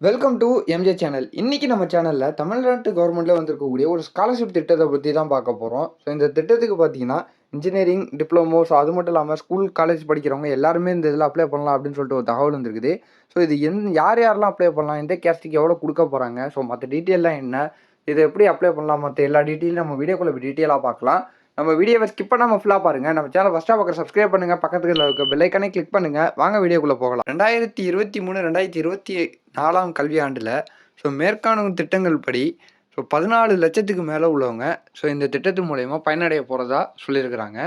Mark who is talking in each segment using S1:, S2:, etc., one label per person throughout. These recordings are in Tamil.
S1: Welcome to MJ channel. இன்னைக்கு நம்ம சேனல்ல தமிழ்நாட்டு கவர்மெண்ட்ல வந்திருக்கக்கூடிய ஒரு ஸ்காலர்ஷிப் திட்டத்தை பத்தி தான் பார்க்க போறோம். ஸோ இந்த திட்டத்துக்கு பார்த்தீங்கன்னா, இன்ஜினியரிங், டிப்ளமோ ஸோ அது மட்டும் இல்லாம ஸ்கூல், காலேஜ் படிக்கிறவங்க எல்லாருமே இந்த இதில அப்ளை பண்ணலாம் அப்படின்னு சொல்லிட்டு ஒரு தகவல் வந்திருக்குது. ஸோ இது யார் யாரெல்லாம் அப்ளை பண்ணலாம்? எந்த கேஸ்ட்டுக்கு எவ்வளோ குடுக்க போறாங்க? ஸோ மத்த டீட்டெயில்லாம் என்ன? இத எப்படி அப்ளை பண்ணலாம்? மத்த எல்லா டீட்டெயிலும் நம்ம வீடியோக்குள்ள டீட்டெயிலா பார்க்கலாம். நம்ம வீடியோவ ஸ்கிப் பண்ணாம ஃபுல்லா பாருங்க. நம்ம சேனல் ஃபர்ஸ்ட்டா பார்க்குற சப்ஸ்கிரைப் பண்ணுங்க. பக்கத்துல இருக்க பெல் ஐகானை கிளிக் பண்ணுங்க. வாங்க வீடியோக்குள்ள போகலாம். 2023, 2024ஆம் கல்வியாண்டுல மேற்காணும் திட்டங்கள் படி 14,00,000க்கு மேல உள்ளவங்க இந்த திட்டத்து மூலியமா பயனடைய போறதா சொல்லியிருக்கிறாங்க.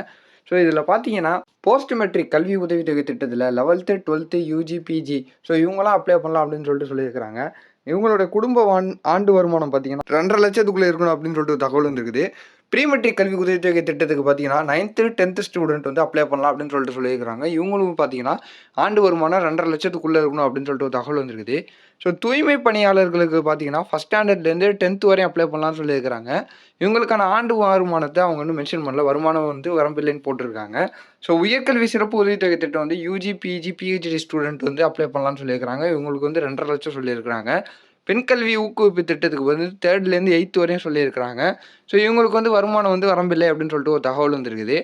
S1: இதில பார்த்தீங்கன்னா, போஸ்ட் மெட்ரிக் கல்வி உதவித்தொகை திட்டத்தில 11த், 12த், யுஜி, பிஜி இவங்கலாம் அப்ளை பண்ணலாம் அப்படின்னு சொல்லிட்டு சொல்லியிருக்கிறாங்க. இவங்களோட குடும்ப ஆண்டு வருமானம் பார்த்தீங்கன்னா, 2,50,000க்குள்ள இருக்கணும் அப்படின்னு சொல்லிட்டு ஒரு தகவல் வந்திருக்குது. ப்ரீ மெட்ரிக் கல்வி உதவித்தொகை திட்டத்துக்கு பார்த்தீங்கன்னா, 9த், 10த் ஸ்டூடெண்ட் அப்ளை பண்ணலாம் அப்படின்னு சொல்லிட்டு சொல்லியிருக்கிறாங்க. இவங்களும் பார்த்தீங்கன்னா, ஆண்டு வருமானம் 2,50,000க்குள்ள இருக்கணும் அப்படின்னு சொல்லிட்டு ஒரு தகவல் வந்திருக்குது. தூய்மை பணியாளர்களுக்கு பார்த்தீங்கன்னா, ஃபர்ஸ்ட் ஸ்டாண்டர்ட்லேருந்து 10த் வரையும் அப்ளை பண்ணலாம்னு சொல்லியிருக்கிறாங்க. இவங்களுக்கான ஆண்டு வருமானத்த அவங்க மென்ஷன் பண்ணல. வருமானம் வரம்பில்லைன்னு போட்டிருக்காங்க. உயர்கல்வி சிறப்பு உதவித்தொகை திட்டம் UG, PG, PhD student apply பண்ணலாம்னு சொல்லியிருக்கிறாங்க. இவங்களுக்கு 2,50,000 சொல்லியிருக்கிறாங்க. பெண் கல்வி ஊக்குவிப்பு திட்டத்துக்கு 3லேருந்து 8த் வரையும் சொல்லியிருக்கிறாங்க. இவங்களுக்கு வருமானம் வரம்பில்லை அப்படின்னு சொல்லிட்டு ஒரு தகவல் வந்திருக்குது.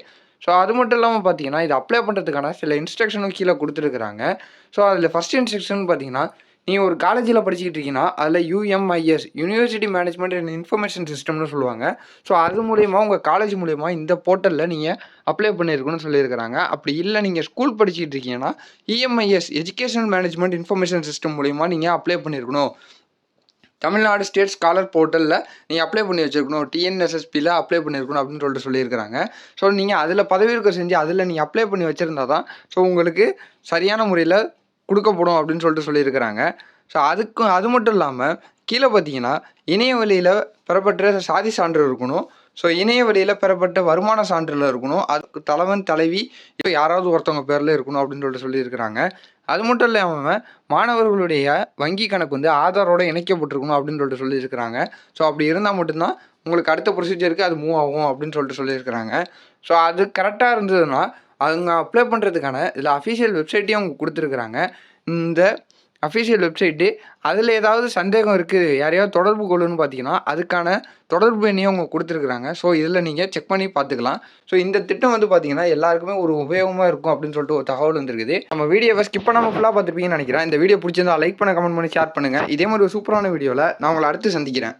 S1: அது மட்டும் இல்லாம பார்த்தீங்கன்னா, இது அப்ளை பண்ணுறதுக்கான சில இன்ஸ்ட்ரக்ஷனும் கீழ குடுத்துருக்காங்க. அதில ஃபர்ஸ்ட் இன்ஸ்ட்ரக்ஷன் பார்த்தீங்கன்னா, நீங்க ஒரு காலேஜ்ல படிச்சுக்கிட்டு இருக்கீங்கன்னா, அதில UMIS university management and information சிஸ்டம்னு சொல்லுவாங்க. அது மூலியமா உங்க காலேஜ் மூலியமா இந்த போர்ட்டல்ல நீங்க அப்ளை பண்ணியிருக்கணும்னு சொல்லியிருக்கிறாங்க. அப்படி இல்ல நீங்க ஸ்கூல் படிச்சுக்கிட்டு இருக்கீங்கன்னா, EMIS educational management information system மூலியமா நீங்க அப்ளை பண்ணியிருக்கணும். தமிழ்நாடு ஸ்டேட் ஸ்காலர் போர்ட்டல்ல நீங்க அப்ளை பண்ணி வச்சிருக்கணும். டிஎன்எஸ்எஸ்பில அப்ளை பண்ணியிருக்கணும் அப்படின்னு சொல்லியிருக்கிறாங்க. நீங்க அதில பதவியிறக்கம் செஞ்சு அதில நீங்க அப்ளை பண்ணி வச்சிருந்தா தான் உங்களுக்கு சரியான முறையில குடுக்கப்படும் அப்படின்னு சொல்லியிருக்கிறாங்க. அது மட்டும் இல்லாம கீழ பார்த்தீங்கன்னா, இணைய வழியில பெறப்பட்ட சாதி சான்று இருக்கணும். இணைய வழியில பெறப்பட்ட வருமான சான்றிதழ் இருக்கணும். அதுக்கு தலைவன், தலைவி யாராவது ஒருத்தவங்க பேர்ல இருக்கணும் அப்படின்னு சொல்லியிருக்கிறாங்க. அது மட்டும் இல்லாம மாணவர்களுடைய வங்கி கணக்கு ஆதாரோட இணைக்கப்பட்டிருக்கணும் அப்படின்னு சொல்லியிருக்கிறாங்க. அப்படி இருந்தா மட்டும் தான் உங்களுக்கு அடுத்த ப்ரொசீஜருக்கு அது மூவ் ஆகும் அப்படின்னு சொல்லியிருக்கிறாங்க. அது கரெக்ட்டா இருந்ததுன்னா, அவங்க அப்ளை பண்றதுக்கான இதில அஃபிஷியல் வெப்சைட்டையும் அவங்க குடுத்துருக்காங்க. இந்த அஃபிஷியல் வெப்சைட்டு அதில ஏதாவது சந்தேகம் இருக்கு, யாரையாவது தொடர்பு கொள்ளணும்னு பார்த்தீங்கன்னா, அதுக்கான தொடர்பு எண்ணையும் அவங்க குடுத்துருக்காங்க. இதில நீங்க செக் பண்ணி பார்த்துக்கலாம். இந்த திட்டம் பார்த்தீங்கன்னா, எல்லாருக்குமே ஒரு உபயோகமா இருக்கும் அப்படின்னு சொல்லிட்டு ஒரு தகவல் வந்திருக்குது. நம்ம வீடியோவ ஸ்கிப் பண்ணாம ஃபுல்லா பார்த்துருப்பீங்கன்னு நினைக்கிறேன். இந்த வீடியோ பிடிச்சிருந்தா லைக் பண்ணுங்க, கமெண்ட் பண்ணி ஷேர் பண்ணுங்க. இதே மாதிரி ஒரு சூப்பரான வீடியோல நான் உங்கள அடுத்து சந்திக்கிறேன்.